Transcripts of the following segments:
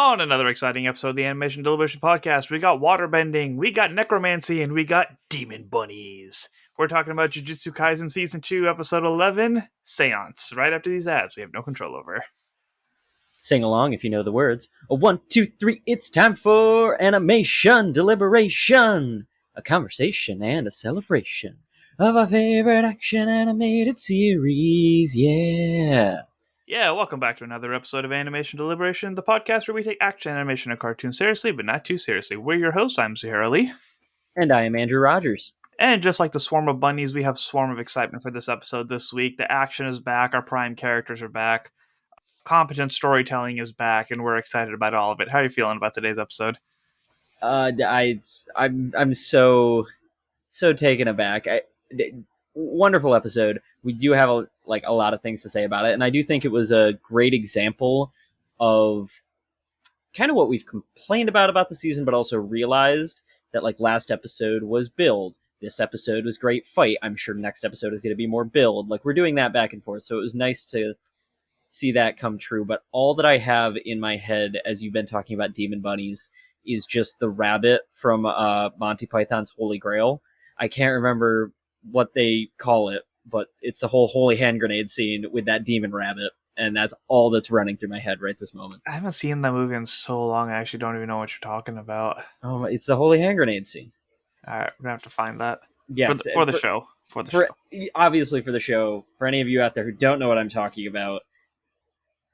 On another exciting episode of the Animation Deliberation Podcast, we got waterbending, we got necromancy, and we got demon bunnies. We're talking about Jujutsu Kaisen Season 2, Episode 11, Seance, right after these ads we have no control over. Sing along if you know the words. A 1, 2, 3, it's time for Animation Deliberation! A conversation and a celebration of our favorite action animated series, yeah! Yeah, welcome back to another episode of Animation Deliberation, the podcast where we take action, animation, and cartoons seriously, but not too seriously. We're your hosts, I'm Zuhair Ali. And I am Andrew Rogers. And just like the swarm of bunnies, we have swarm of excitement for this episode this week. The action is back, our prime characters are back, competent storytelling is back, and we're excited about all of it. How are you feeling about today's episode? I'm so taken aback. Wonderful episode. We do have a lot of things to say about it, and I do think it was a great example of kind of what we've complained about the season, but also realized that last episode was build. This episode was great fight. I'm sure next episode is going to be more build. We're doing that back and forth, so it was nice to see that come true. But all that I have in my head as you've been talking about demon bunnies is just the rabbit from Monty Python's Holy Grail. I can't remember what they call it, but it's the whole holy hand grenade scene with that demon rabbit, and that's all that's running through my head right this moment. I haven't seen that movie in so long, I actually don't even know what you're talking about. It's the holy hand grenade scene. Alright, we're gonna have to find that. Yes, for the show. Obviously for the show. For any of you out there who don't know what I'm talking about,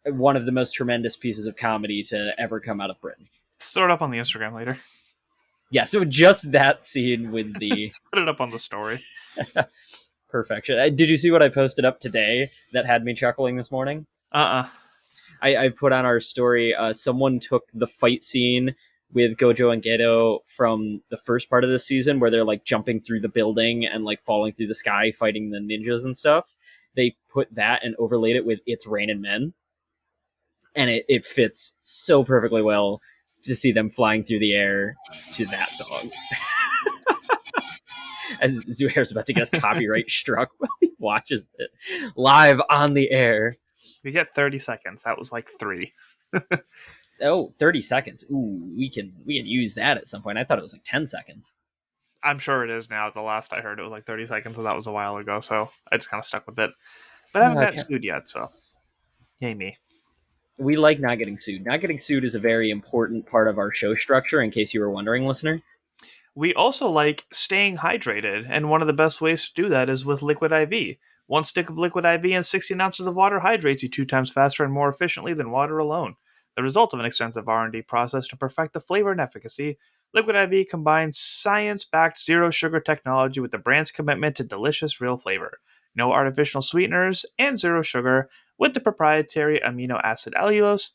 one of the most tremendous pieces of comedy to ever come out of Britain. Just throw it up on the Instagram later. Yeah, so just that scene with the... Put it up on the story. Perfection. Did you see what I posted up today that had me chuckling this morning? I put on our story, someone took the fight scene with Gojo and Geto from the first part of the season where they're jumping through the building and falling through the sky fighting the ninjas and stuff. They put that and overlaid it with It's Raining Men. And it fits so perfectly well to see them flying through the air to that song. As Zuhair's about to get his copyright struck while he watches it live on the air. We get 30 seconds. That was 3. Oh, 30 seconds. Ooh, we can use that at some point. I thought it was 10 seconds. I'm sure it is now. The last I heard it was 30 seconds, and that was a while ago, so I just kind of stuck with it. But I haven't gotten sued yet, so yay me. We like not getting sued. Not getting sued is a very important part of our show structure, in case you were wondering, listener. We also like staying hydrated, and one of the best ways to do that is with Liquid IV. 1 stick of Liquid IV and 16 ounces of water hydrates you 2 times faster and more efficiently than water alone. The result of an extensive R&D process to perfect the flavor and efficacy, Liquid IV combines science-backed zero-sugar technology with the brand's commitment to delicious real flavor. No artificial sweeteners and zero sugar with the proprietary amino acid allulose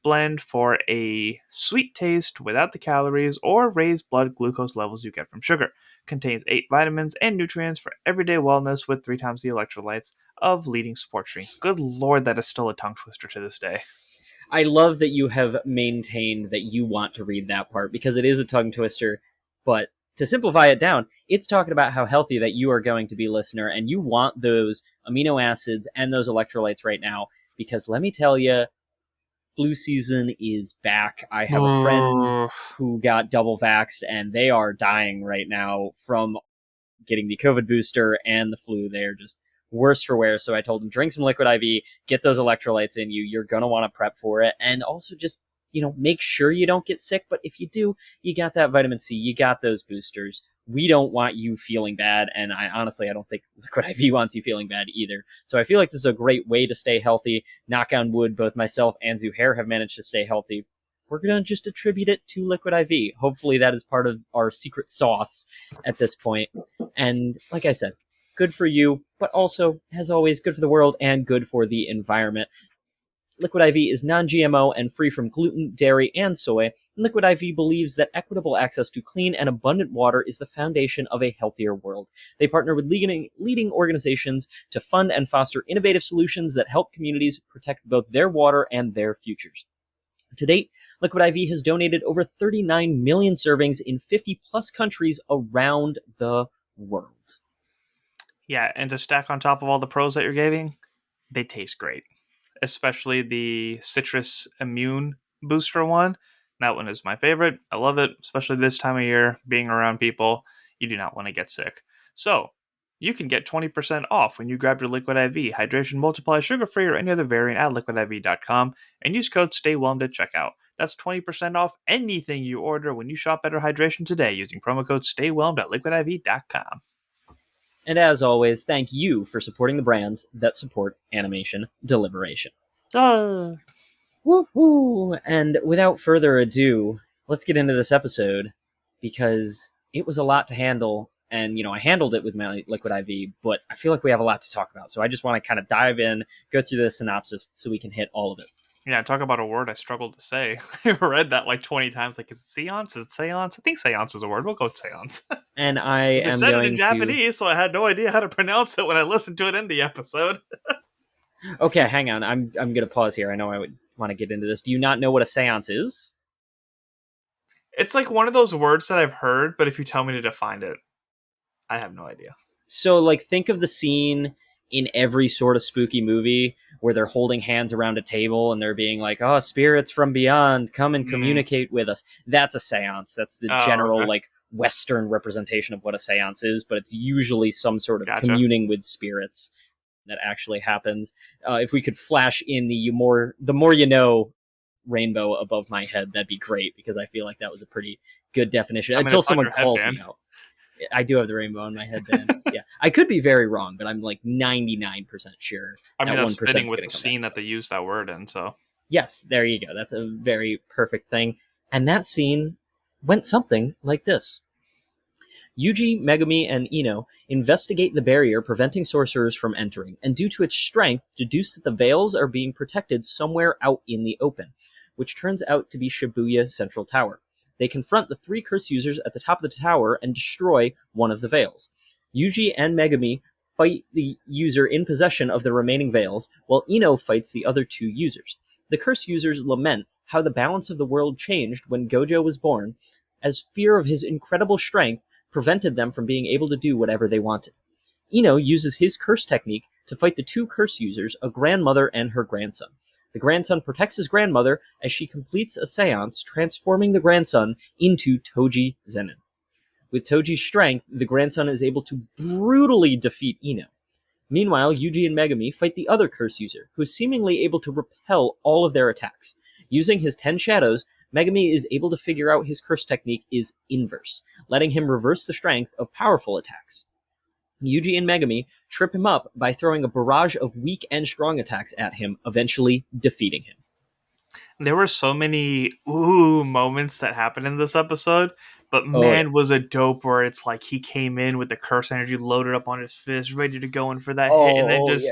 blend for a sweet taste without the calories or raised blood glucose levels you get from sugar. Contains 8 vitamins and nutrients for everyday wellness with 3 times the electrolytes of leading sports drinks. Good lord, that is still a tongue twister to this day. I love that you have maintained that you want to read that part, because it is a tongue twister, but to simplify it down, it's talking about how healthy that you are going to be, listener, and you want those amino acids and those electrolytes right now, because let me tell you, flu season is back. I have a friend who got double vaxxed, and they are dying right now from getting the COVID booster and the flu. They're just worse for wear. So I told him, drink some Liquid IV, get those electrolytes in you. You're going to want to prep for it. And also just, make sure you don't get sick. But if you do, you got that vitamin C, you got those boosters. We don't want you feeling bad. And I don't think Liquid IV wants you feeling bad either. So I feel like this is a great way to stay healthy. Knock on wood, both myself and Zuhair have managed to stay healthy. We're going to just attribute it to Liquid IV. Hopefully that is part of our secret sauce at this point. And like I said, good for you, but also, as always, good for the world and good for the environment. Liquid IV is non-GMO and free from gluten, dairy, and soy. And Liquid IV believes that equitable access to clean and abundant water is the foundation of a healthier world. They partner with leading organizations to fund and foster innovative solutions that help communities protect both their water and their futures. To date, Liquid IV has donated over 39 million servings in 50-plus countries around the world. Yeah, and to stack on top of all the pros that you're giving, they taste great. Especially the citrus immune booster one. That one is my favorite. I love it, especially this time of year, being around people. You do not want to get sick. So, you can get 20% off when you grab your Liquid IV, Hydration Multiply, Sugar Free, or any other variant at liquidiv.com and use code STAYWELMED at checkout. That's 20% off anything you order when you shop Better Hydration today using promo code STAYWELMED at liquidiv.com. And as always, thank you for supporting the brands that support animation deliberation. Uh, Woohoo! And without further ado, let's get into this episode because it was a lot to handle. And, I handled it with my Liquid IV, but I feel like we have a lot to talk about. So I just want to kind of dive in, go through the synopsis so we can hit all of it. yeah, talk about a word I struggled to say. I read that like 20 times. Like, is it seance? Is it seance? I think seance is a word. We'll go with seance. And I They am said it in going to... Japanese, so I had no idea how to pronounce it when I listened to it in the episode. Okay, hang on. I'm going to pause here. I know I would want to get into this. Do you not know what a seance is? It's like one of those words that I've heard, but if you tell me to define it, I have no idea. So, like, think of the scene in every sort of spooky movie where they're holding hands around a table and they're being like, oh, spirits from beyond, come and communicate with us. That's a seance. That's the general, okay. like, Western representation of what a seance is, but it's usually some sort of Gotcha. communing with spirits that actually happens. If we could flash in the more you know rainbow above my head, that'd be great, because I feel like that was a pretty good definition. I mean, until it's on someone your calls headband. me out. I do have the rainbow on my headband. Yeah, I could be very wrong, but I'm like 99% sure. I mean, that that's 1% fitting is with going the to come scene back. that they use that word in, so. Yes, there you go. That's a very perfect thing. And that scene went something like this. Yuji, Megumi, and Ino investigate the barrier preventing sorcerers from entering, and due to its strength, deduce that the veils are being protected somewhere out in the open, which turns out to be Shibuya Central Tower. They confront the 3 curse users at the top of the tower and destroy one of the veils. Yuji and Megumi fight the user in possession of the remaining veils, while Ino fights the other 2 users. The curse users lament how the balance of the world changed when Gojo was born, as fear of his incredible strength prevented them from being able to do whatever they wanted. Ino uses his curse technique to fight the 2 curse users, a grandmother and her grandson. The grandson protects his grandmother as she completes a seance, transforming the grandson into Toji Zenin. With Toji's strength, the grandson is able to brutally defeat Ino. Meanwhile, Yuji and Megumi fight the other curse user, who is seemingly able to repel all of their attacks. Using his 10 shadows, Megumi is able to figure out his curse technique is inverse, letting him reverse the strength of powerful attacks. Yuji and Megumi trip him up by throwing a barrage of weak and strong attacks at him, eventually defeating him. There were so many moments that happened in this episode, but man, was it dope where it's like he came in with the curse energy loaded up on his fist, ready to go in for that hit, and then just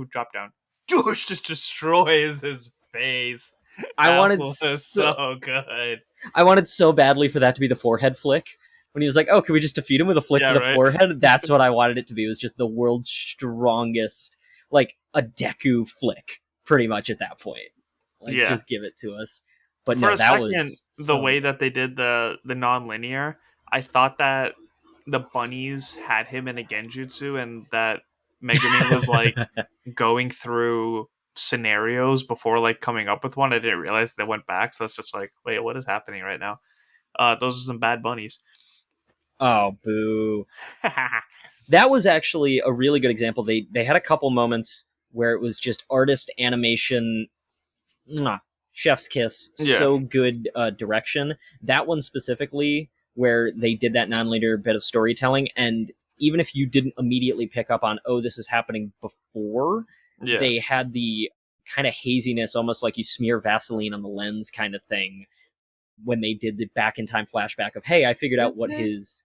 drop down. Just destroys his face. That was so good. I wanted so badly for that to be the forehead flick. When he was like, oh, can we just defeat him with a flick to the forehead? That's what I wanted it to be. It was just the world's strongest, like, a Deku flick, pretty much at that point. Like, just give it to us. But for no, a that second, was the way that they did the non-linear, I thought that the bunnies had him in a genjutsu and that Megumi was like going through scenarios before like coming up with one. I didn't realize they went back, so it's just like, wait, what is happening right now? Those are some bad bunnies. Oh, boo. That was actually a really good example. They had a couple moments where it was just artist animation, chef's kiss, so good direction. That one specifically, where they did that non-linear bit of storytelling, and even if you didn't immediately pick up on, oh, this is happening before, they had the kind of haziness, almost like you smear Vaseline on the lens kind of thing, when they did the back in time flashback of, hey, I figured out what his...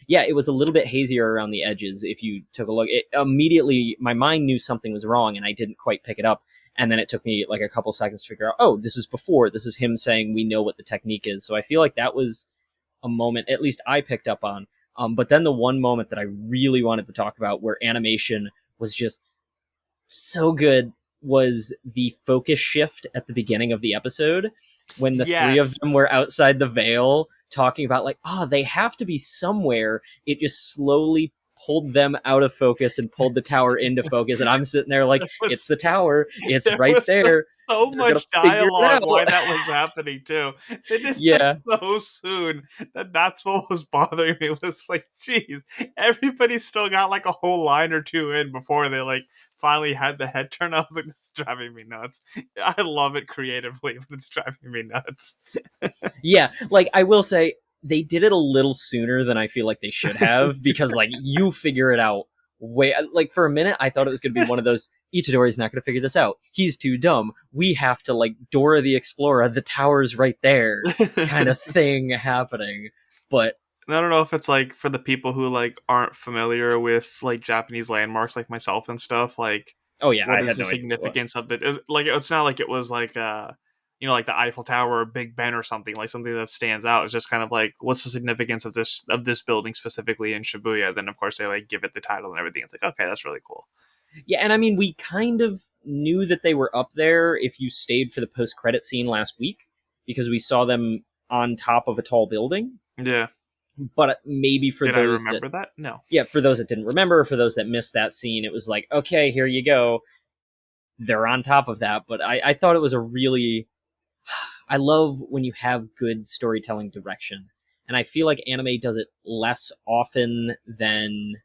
Yeah, it was a little bit hazier around the edges. If you took a look, it immediately, my mind knew something was wrong and I didn't quite pick it up. And then it took me like a couple seconds to figure out, oh, this is before. This is him saying we know what the technique is. So I feel like that was a moment, at least I picked up on. But then the one moment that I really wanted to talk about where animation was just so good was the focus shift at the beginning of the episode when the 3 of them were outside the veil talking about like, they have to be somewhere. It just slowly pulled them out of focus and pulled the tower into focus, and I'm sitting there like, There it's was the tower, it's there right was there. so They're gonna much figure it dialogue why out. that was happening too. They did that Yeah, so soon that that's what was bothering me. Was like, geez, everybody still got like a whole line or two in before they like finally had the head turn. I was like, this is driving me nuts. I love it creatively, but it's driving me nuts. yeah. Like I will say, they did it a little sooner than I feel like they should have because like you figure it out way like for a minute I thought it was going to be one of those Itadori's not going to figure this out. He's too dumb. We have to like Dora the Explorer. The tower's right there, kind of thing happening. But I don't know if it's like for the people who like aren't familiar with like Japanese landmarks like myself and stuff, like oh yeah, what I is had the no idea what it was. significance of it? Like it's not like it was like like the Eiffel Tower or Big Ben or something, like something that stands out. It's just kind of like what's the significance of this building specifically in Shibuya? Then of course they like give it the title and everything. It's like, okay, that's really cool. Yeah, and I mean, we kind of knew that they were up there if you stayed for the post-credit scene last week because we saw them on top of a tall building. Yeah. But maybe for Did I those that, remember that? No. yeah, for those that didn't remember, for those that missed that scene, it was like, okay, here you go. They're on top of that. But I thought it was a really, I love when you have good storytelling direction. And I feel like anime does it less often than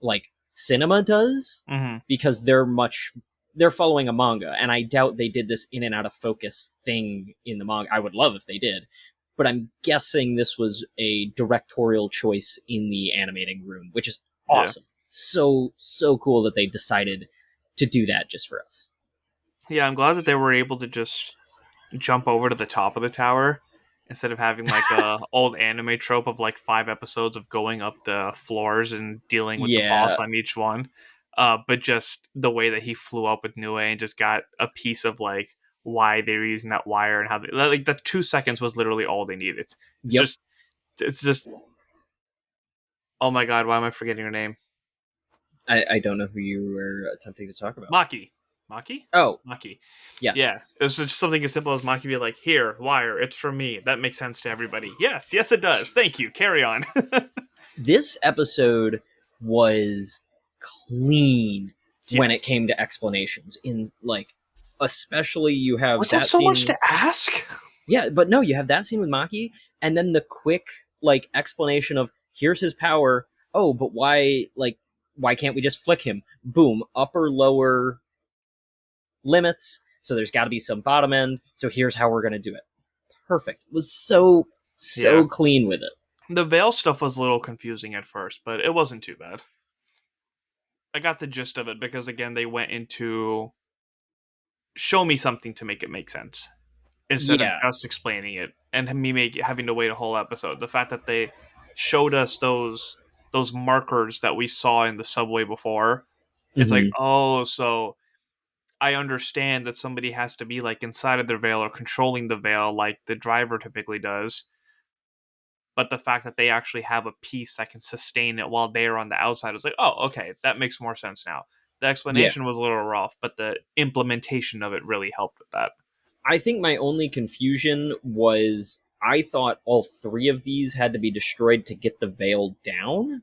like cinema does Mm-hmm. because they're following a manga, and I doubt they did this in and out of focus thing in the manga. I would love if they did, but I'm guessing this was a directorial choice in the animating room, which is Yeah. awesome. So cool that they decided to do that just for us. Yeah, I'm glad that they were able to just jump over to the top of the tower instead of having like a old anime trope of like 5 episodes of going up the floors and dealing with the boss Yeah, on each one. But just the way that he flew up with Nue and just got a piece of like why they were using that wire and how they, like the 2 seconds was literally all they needed. It's yep. just it's just oh my god, why am I forgetting her name? I don't know who you were attempting to talk about. Maki. Maki? Oh, Maki. yes. Yeah, it's just something as simple as Maki be like, "Here, wire, it's from me." That makes sense to everybody. Yes, yes, it does. Thank you. Carry on. This episode was clean when it Yes. came to explanations. In like, especially you have Was that that so much scene. to ask? Yeah, but no, you have that scene with Maki, and then the quick like explanation of here's his power. Oh, but why? Like, why can't we just flick him? Boom, upper lower limits. So there's got to be some bottom end. So here's how we're gonna do it. Perfect. It was Yeah. so clean with it. The veil stuff was a little confusing at first, but it wasn't too bad. I got the gist of it because again, they went into show me something to make it make sense instead of Yeah. just explaining it and having to wait a whole episode. The fact that they showed us those markers that we saw in the subway before, it's like, Hmm. oh, so I understand that somebody has to be like inside of their veil or controlling the veil like the driver typically does. But the fact that they actually have a piece that can sustain it while they're on the outside is like, oh, okay, that makes more sense now. The Yeah. explanation was a little rough, but the implementation of it really helped with that. I think my only confusion was I thought all three of these had to be destroyed to get the veil down.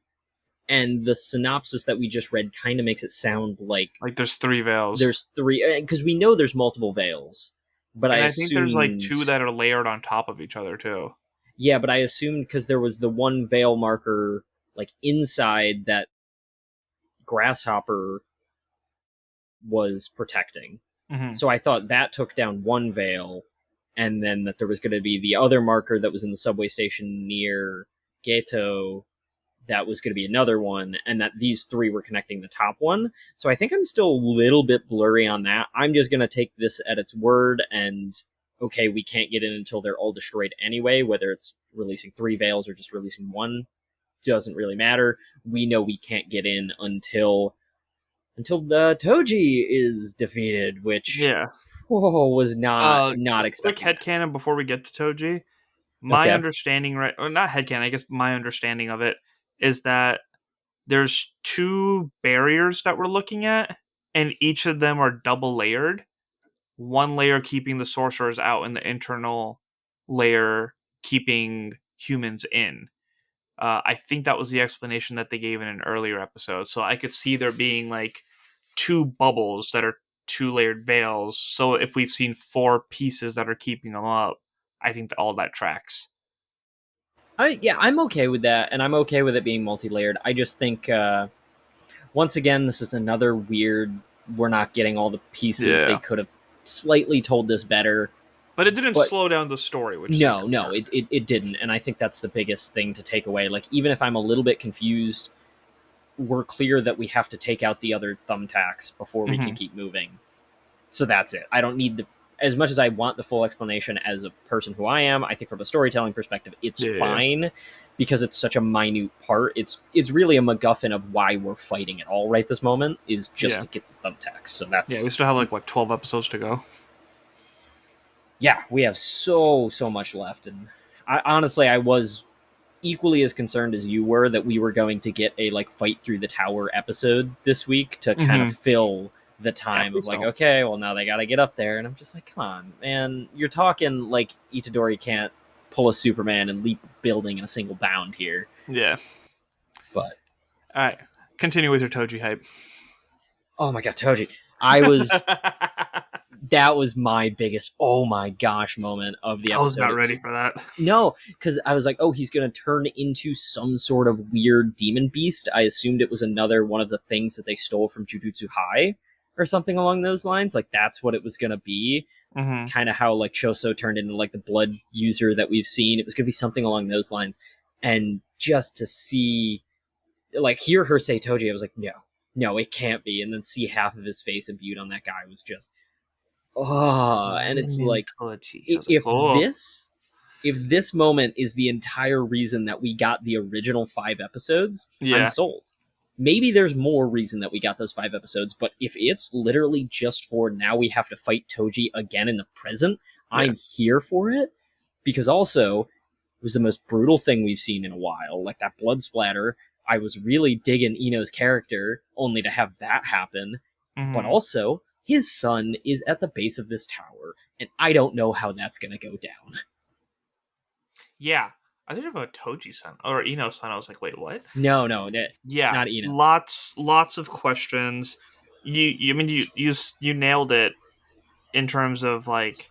And the synopsis that we just read kind of makes it sound like Like there's 3 veils. there's three, because we know there's multiple veils. But I And I think there's like assumed, 2 that are layered on top of each other too. yeah, but I assumed because there was the one veil marker like inside that Grasshopper was protecting. Mm-hmm. So I thought that took down one veil, and then that there was going to be the other marker that was in the subway station near Geto that was going to be another one, and that these three were connecting the top one. So I think I'm still a little bit blurry on that. I'm just going to take this at its word and okay, we can't get in until they're all destroyed anyway, whether it's releasing 3 veils or just releasing one doesn't really matter. We know we can't get in until the Toji is defeated, which Yeah. was not Quick expecting that. headcanon before we get to Toji. My Okay. understanding, right, or not headcanon, I guess my understanding of it is that there's 2 barriers that we're looking at, and each of them are double layered. One layer keeping the sorcerers out, and the internal layer keeping humans in. I think that was the explanation that they gave in an earlier episode. So I could see there being like two bubbles that are two layered veils. So if we've seen four pieces that are keeping them up, I think that all that tracks. Yeah, I'm okay with that, and I'm okay with it being multi-layered. I just think once again, this is another weird. We're not getting all the pieces. They Yeah. could have slightly told this better, But it didn't but slow down the story, which is a no, good no, part. it didn't, and I think that's the biggest thing to take away. Like, even if I'm a little bit confused, we're clear that we have to take out the other thumbtacks before we can Mm-hmm. keep moving. So that's it. I don't need the as much as I want the full explanation as a person who I am. I think from a storytelling perspective, it's Yeah. fine because it's such a minute part. It's really a MacGuffin of why we're fighting at all right this moment is just Yeah. to get the thumbtacks. So Yeah, that's we still have like what 12 episodes to go. yeah, we have so much left, and I was equally as concerned as you were that we were going to get a like fight through the tower episode this week to kind of Mm-hmm. fill the Yeah, time of please like, don't. okay, well now they got to get up there, and I'm just like, come on, man, you're talking like Itadori can't pull a Superman and leap a building in a single bound here, Yeah. but All right. Continue with your Toji hype. oh my god, Toji, I was that was my biggest oh my gosh moment of the I was episode. not It was ready for that. no, because I was like, oh, he's going to turn into some sort of weird demon beast. I assumed it was another one of the things that they stole from Jujutsu High or something along those lines. Like, that's what it was going to be. Mm-hmm. Kind of how, like, Choso turned into, like, the blood user that we've seen. It was going to be something along those lines. And just to see, like, hear her say Toji, I was like, no, it can't be. And then see half of his face imbued on that guy was just, oh. And it's Zen like, Toji. I was like, if oh. this moment is the entire reason that we got the original 5 episodes, I'm Yeah. sold. Maybe there's more reason that we got those 5 episodes, but if it's literally just for now we have to fight Toji again in the present, Yeah. I'm here for it. Because also, it was the most brutal thing we've seen in a while. Like that blood splatter. I was really digging Ino's character, only to have that happen. But Mm-hmm. also, his son is at the base of this tower, and I don't know how that's going to go down. Yeah. I think about Toji-san or Ino-san. I was like, wait, what? No, Yeah. not Eno. Lots of questions. I mean, you nailed it in terms of like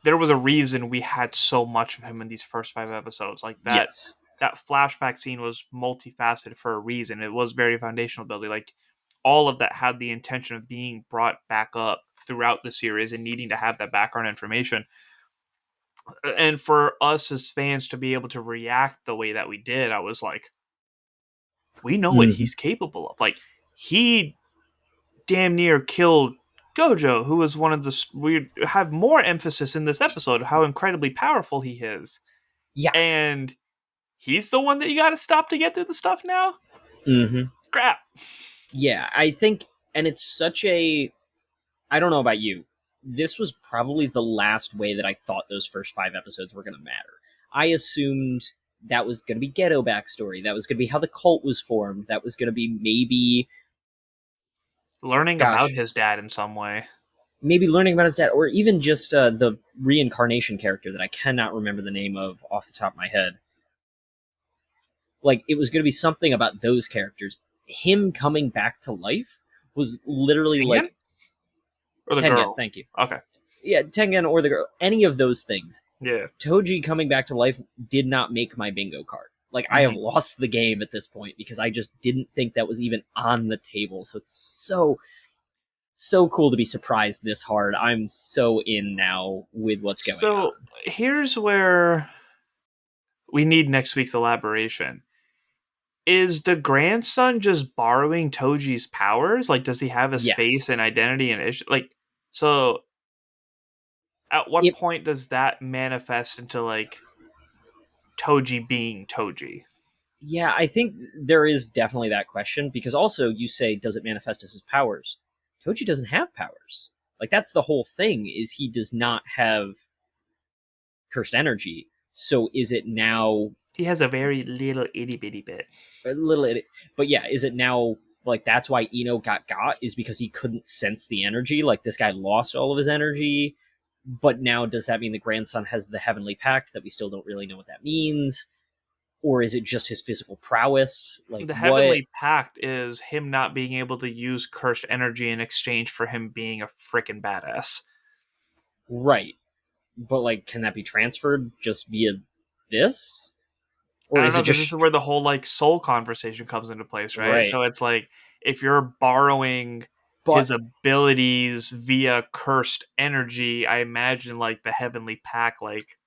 there was a reason we had so much of him in these first 5 episodes. Like Yes. that flashback scene was multifaceted for a reason. It was very foundational building. Like all of that had the intention of being brought back up throughout the series and needing to have that background information. And for us as fans to be able to react the way that we did, I was like, we know what Mm-hmm. he's capable of. Like he damn near killed Gojo, who was one of the we have more emphasis in this episode of how incredibly powerful he is, Yeah. and he's the one that you got to stop to get through the stuff now. Mm-hmm. Crap. Yeah, I think, and it's such a. I don't know about you. This was probably the last way that I thought those first 5 episodes were going to matter. I assumed that was going to be Ghetto backstory. That was going to be how the cult was formed. That was going to be Learning about gosh, his dad in some way. maybe learning about his dad, or even just the reincarnation character that I cannot remember the name of off the top of my head. Like, it was going to be something about those characters. Him coming back to life was literally Tengen like or the Tengen. girl? Thank you. Okay. Yeah, Tengen or the girl. Any of those things. Yeah. Toji coming back to life did not make my bingo card. Like, I have lost the game at this point because I just didn't think that was even on the table. So it's so cool to be surprised this hard. I'm so in now with what's going So on. here's where we need next week's elaboration. Is the grandson just borrowing Toji's powers? Like, does he have his face Yes. and identity and issue? Like, so at what It point does that manifest into like Toji being Toji? Yeah, I think there is definitely that question because also you say, does it manifest as his powers? Toji doesn't have powers. Like, that's the whole thing, is he does not have cursed energy. So is it now He has a very little itty bitty bit. a little, but yeah, is it now like that's why Ino got is because he couldn't sense the energy? Like, this guy lost all of his energy, but now does that mean the grandson has the heavenly pact that we still don't really know what that means? or is it just his physical prowess? Like The what? Heavenly Pact is him not being able to use cursed energy in exchange for him being a freaking badass. Right. But like, can that be transferred just via this, I or don't is know, it because this is just where the whole like soul conversation comes into place, right? right? So it's like if you're borrowing But his abilities via cursed energy, I imagine like the Heavenly Pact like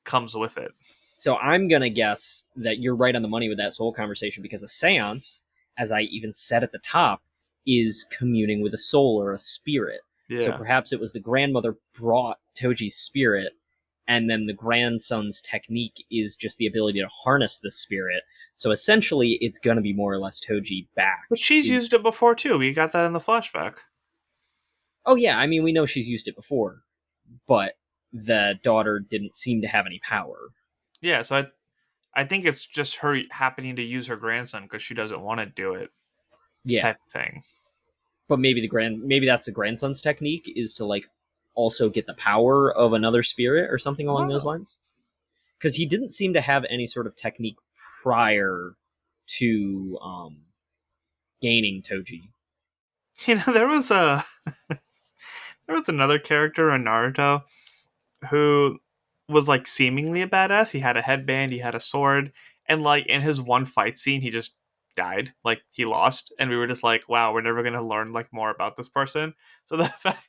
comes with it. so I'm gonna guess that you're right on the money with that soul conversation because a seance, as I even said at the top, is communing with a soul or a spirit. So Yeah. perhaps it was the grandmother brought Toji's spirit, and then the grandson's technique is just the ability to harness the spirit. So essentially, it's gonna be more or less Toji back. But she's used it Is before too. We got that in the flashback. oh yeah, I mean we know she's used it before, but the daughter didn't seem to have any power. Yeah, so I think it's just her happening to use her grandson because she doesn't want to do it Yeah, type of thing. but maybe that's the grandson's technique is to like also get the power of another spirit or something along those Oh. lines because he didn't seem to have any sort of technique prior to gaining Toji. There was a there was another character in Naruto who was like seemingly a badass. He had a headband, he had a sword, and like in his one fight scene, he just died. Like he lost, and we were just like, "Wow, we're never gonna learn like more about this person." So the fact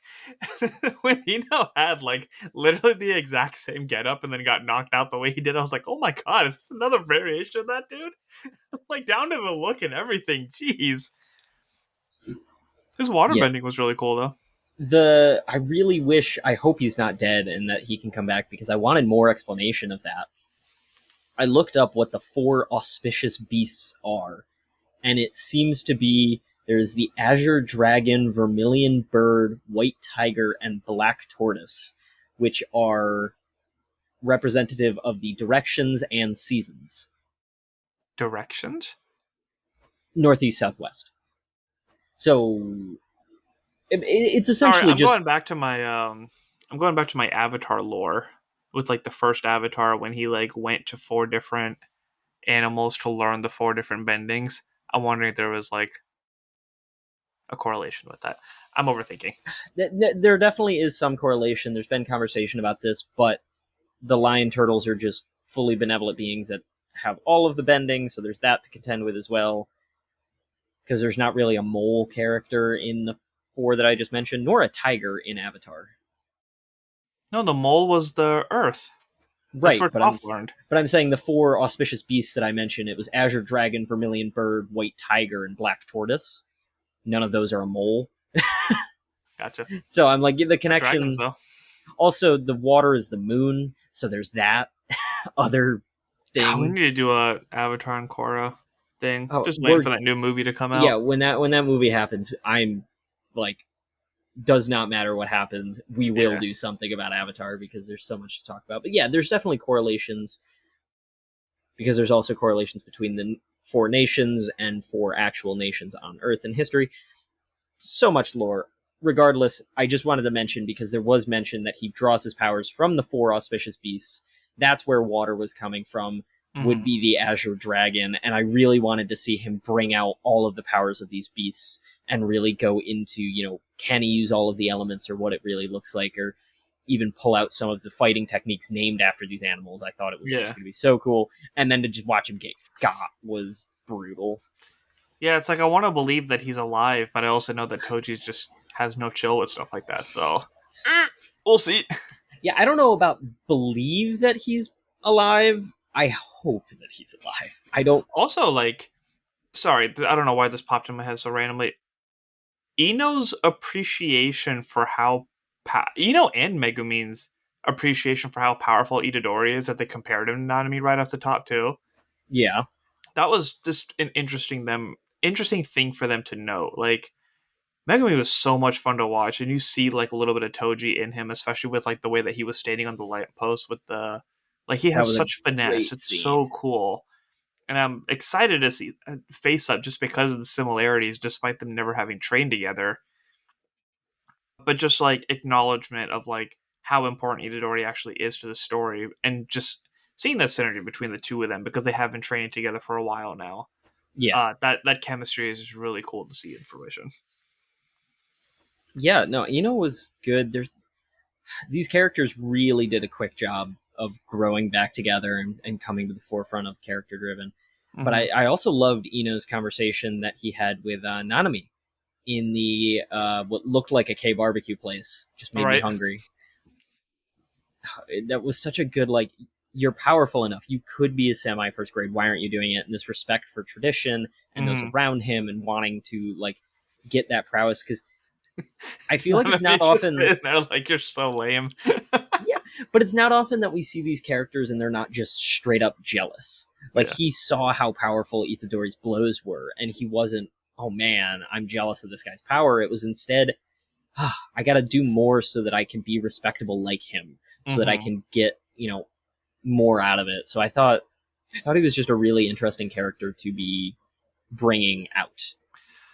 when Hino had like literally the exact same getup and then got knocked out the way he did, I was like, "Oh my god, is this another variation of that dude?" Like down to the look and everything. Jeez, his Yeah, waterbending was really cool though. the I really wish I hope he's not dead and that he can come back because I wanted more explanation of that. I looked up what the four auspicious beasts are, and it seems to be there's the azure dragon, vermilion bird, white tiger, and black tortoise, which are representative of the directions and seasons, Directions. northeast, southwest. So it's Sorry, essentially just I'm going back to my Avatar lore with like the first Avatar when he like went to four different animals to learn the four different bendings. I'm wondering if there was like a correlation with that. I'm overthinking. there definitely is some correlation. There's been conversation about this, but the lion turtles are just fully benevolent beings that have all of the bending, so there's that to contend with as well. Because there's not really a mole character in the four that I just mentioned, nor a tiger in Avatar. No, the mole was the Earth. That's Right, where Toph learned. but I'm saying the four auspicious beasts that I mentioned. It was azure dragon, vermilion bird, white tiger, and black tortoise. None of those are a mole. Gotcha. So I'm like the Got dragons connection. though. Also, the water is the moon, so there's that other God, we thing. need to do a Avatar and Korra thing. Oh, Just waiting we're for that new movie to come yeah. out. When that movie happens, I'm like, does not matter what happens. We will Yeah. do something about Avatar because there's so much to talk about. But yeah, there's definitely correlations because there's also correlations between the four nations and four actual nations on Earth in history. So much lore. Regardless, I just wanted to mention because there was mention that he draws his powers from the four auspicious beasts. That's where water was coming from, would Mhm. be the Azure Dragon. And I really wanted to see him bring out all of the powers of these beasts and really go into, can he use all of the elements or what it really looks like, or even pull out some of the fighting techniques named after these animals. I thought it was just Yeah. going to be so cool. And then to just watch him get got was brutal. Yeah, it's like I want to believe that he's alive, but I also know that Toji just has no chill with stuff like that. So we'll see. Yeah, I don't know about believe that he's alive. I hope that he's alive. I don't. Also, like, sorry, I don't know why this popped in my head so randomly. Ino's appreciation for how Ino and Megumin's appreciation for how powerful Itadori is that they compared him to Nanami right off the top too. Yeah, That was just an interesting thing for them to know. Like Megumi was so much fun to watch, and you see like a little bit of Toji in him, especially with like the way that he was standing on the light post with the like he that has was a such finesse. great It's scene. so cool, and I'm excited to see Face Up just because of the similarities, despite them never having trained together. But just like acknowledgement of like how important Itadori actually is to the story, and just seeing that synergy between the two of them, because they have been training together for a while now. Yeah. That chemistry is just really cool to see in fruition. Yeah, no, what was good? These characters really did a quick job of growing back together and coming to the forefront of character driven. But Mm-hmm. I also loved Ino's conversation that he had with Nanami in the what looked like a K barbecue place. Just All made me right. hungry. That was such a good, like, you're powerful enough. You could be a semi first grade. Why aren't you doing it? And this respect for tradition and those Mm-hmm. around him and wanting to like get that prowess, because I feel like None it's of me not just often. sitting there like, you're so lame. Yeah, but it's not often that we see these characters and they're not just straight up jealous. Like, Yeah. he saw how powerful Itadori's blows were, and he wasn't, oh man, I'm jealous of this guy's power. It was instead, I got to do more so that I can be respectable like him, so that I Mm-hmm. can get more out of it. So I thought he was just a really interesting character to be bringing out,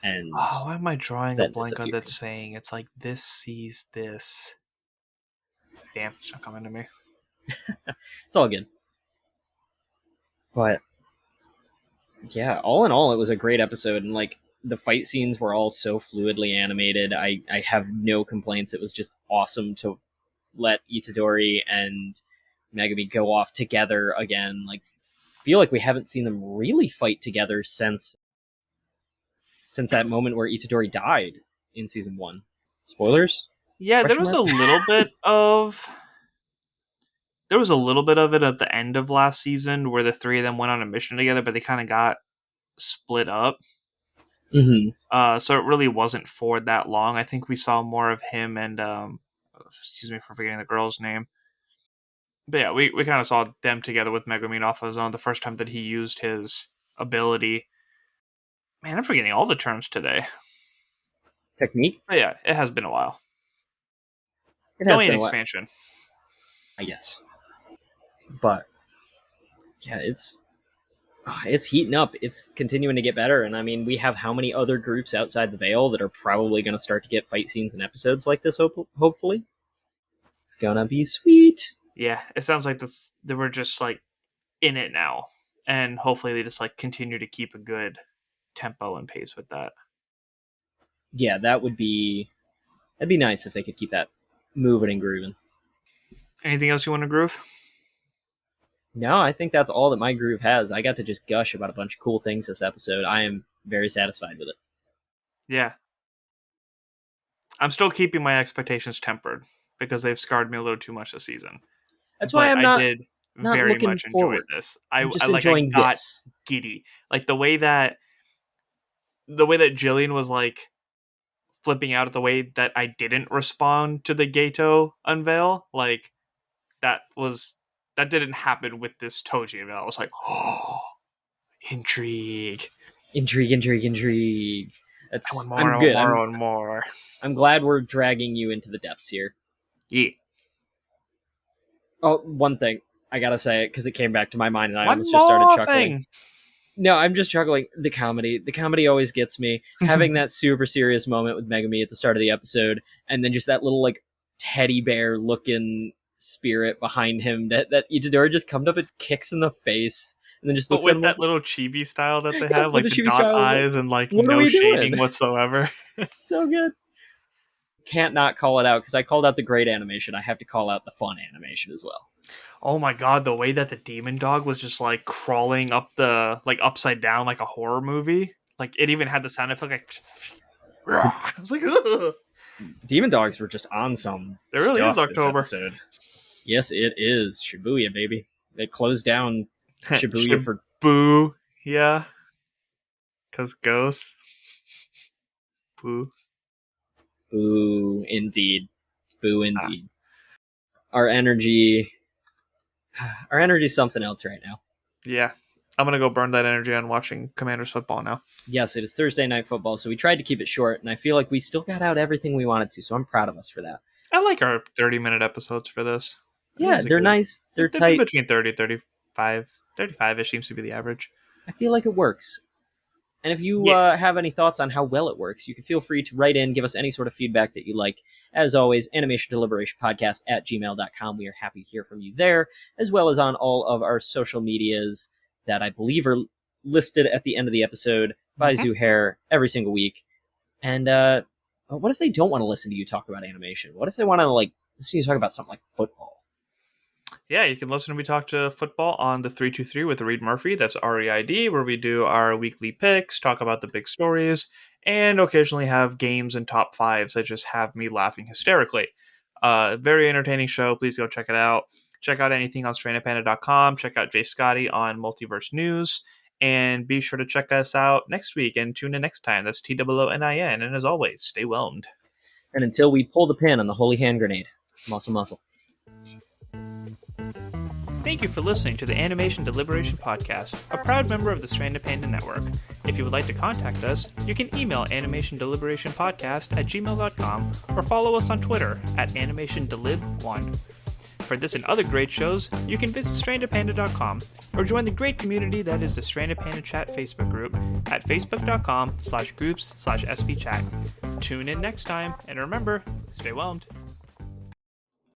and Oh, why am I drawing a then blank on that disappearing. saying? It's like, this sees this. Damn, it's not coming to me. It's all good, but yeah, all in all, it was a great episode, and like the fight scenes were all so fluidly animated. I have no complaints. It was just awesome to let Itadori and Megumi go off together again. Like, feel like we haven't seen them really fight together since that moment where Itadori died in season 1. Spoilers? Yeah, Question mark? there was a little bit of it at the end of last season where the three of them went on a mission together, but they kind of got split up. Mm-hmm. So it really wasn't for that long. I think we saw more of him and excuse me for forgetting the girl's name. But yeah, we kind of saw them together with Megumi off of his own the first time that he used his ability. Man, I'm forgetting all the terms today. Technique? But yeah, it has been a while. It has Domain been a while, expansion. I guess. But yeah, it's heating up. It's continuing to get better, and I mean, we have how many other groups outside the Veil that are probably going to start to get fight scenes and episodes like this? Hopefully, it's gonna be sweet. Yeah, it sounds like they were just like in it now, and hopefully they just like continue to keep a good tempo and pace with that. Yeah, that'd be nice if they could keep that moving and grooving. Anything else you want to groove? No, I think that's all that my groove has. I got to just gush about a bunch of cool things this episode. I am very satisfied with it. Yeah, I'm still keeping my expectations tempered because they've scarred me a little too much this season. That's why But I'm I did not very looking much enjoy forward. this. I'm just I enjoying got this. giddy. Like the way that Jillian was like flipping out at the way that I didn't respond to the Gato unveil, like that was that didn't happen with this Toji unveil. I was like, oh, intrigue. Intrigue, intrigue, intrigue. I want more, I'm I want good. more, I want more. I'm glad we're dragging you into the depths here. Yeah. Oh, one thing I gotta say it because it came back to my mind and I One almost just started more chuckling. thing. No, I'm just chuckling. The comedy always gets me. Having that super serious moment with Megumi at the start of the episode, and then just that little like teddy bear looking spirit behind him that Itadori just comes up and kicks in the face, and then just But looks at with him like, that little chibi style that they yeah, have, with like the the chibi dot style. Like, eyes and like what are no we doing? shading whatsoever. So good. Can't not call it out because I called out the great animation. I have to call out the fun animation as well. Oh my god, the way that the demon dog was just like crawling up the like upside down like a horror movie. Like it even had the sound effect like I was like, ugh. Demon Dogs were just on some It really is stuff this October. episode. Yes, it is Shibuya, baby. They closed down Shibuya for Boo, yeah, cause ghosts. Boo. boo, indeed, boo, Ah, indeed. Our energy, our energy's something else right now. yeah. I'm gonna go burn that energy on watching Commanders football now. Yes, it is Thursday night football, so we tried to keep it short, and I feel like we still got out everything we wanted to. So I'm proud of us for that. I like our 30-minute episodes for this. Yeah, they're nice. They're They've been tight. between 30, 35. 35-ish seems to be the average. I feel like it works. And if you Yeah. have any thoughts on how well it works, you can feel free to write in, give us any sort of feedback that you like. As always, animation deliberation podcast at gmail.com. We are happy to hear from you there, as well as on all of our social medias that I believe are listed at the end of the episode by Mhm. Zuhair every single week. And what if they don't want to listen to you talk about animation? What if they want to listen to you talk about something like football? Yeah, you can listen to me talk to football on the 323 with Reed Murphy. That's REID, where we do our weekly picks, talk about the big stories, and occasionally have games and top fives that just have me laughing hysterically. Very entertaining show. Please go check it out. Check out anything on strandedpanda.com. Check out Jay Scotty on Multiverse News. And be sure to check us out next week and tune in next time. That's TOONIN. And as always, stay whelmed. And until we pull the pin on the holy hand grenade, muscle, muscle. Thank you for listening to the Animation Deliberation Podcast, a proud member of the Stranded Panda Network. If you would like to contact us, you can email animationdeliberationpodcast@gmail.com or follow us on Twitter @animationdelib1. For this and other great shows, you can visit strandedpanda.com or join the great community that is the Stranded Panda Chat Facebook group at facebook.com/groups/svchat. Tune in next time, and remember, stay whelmed.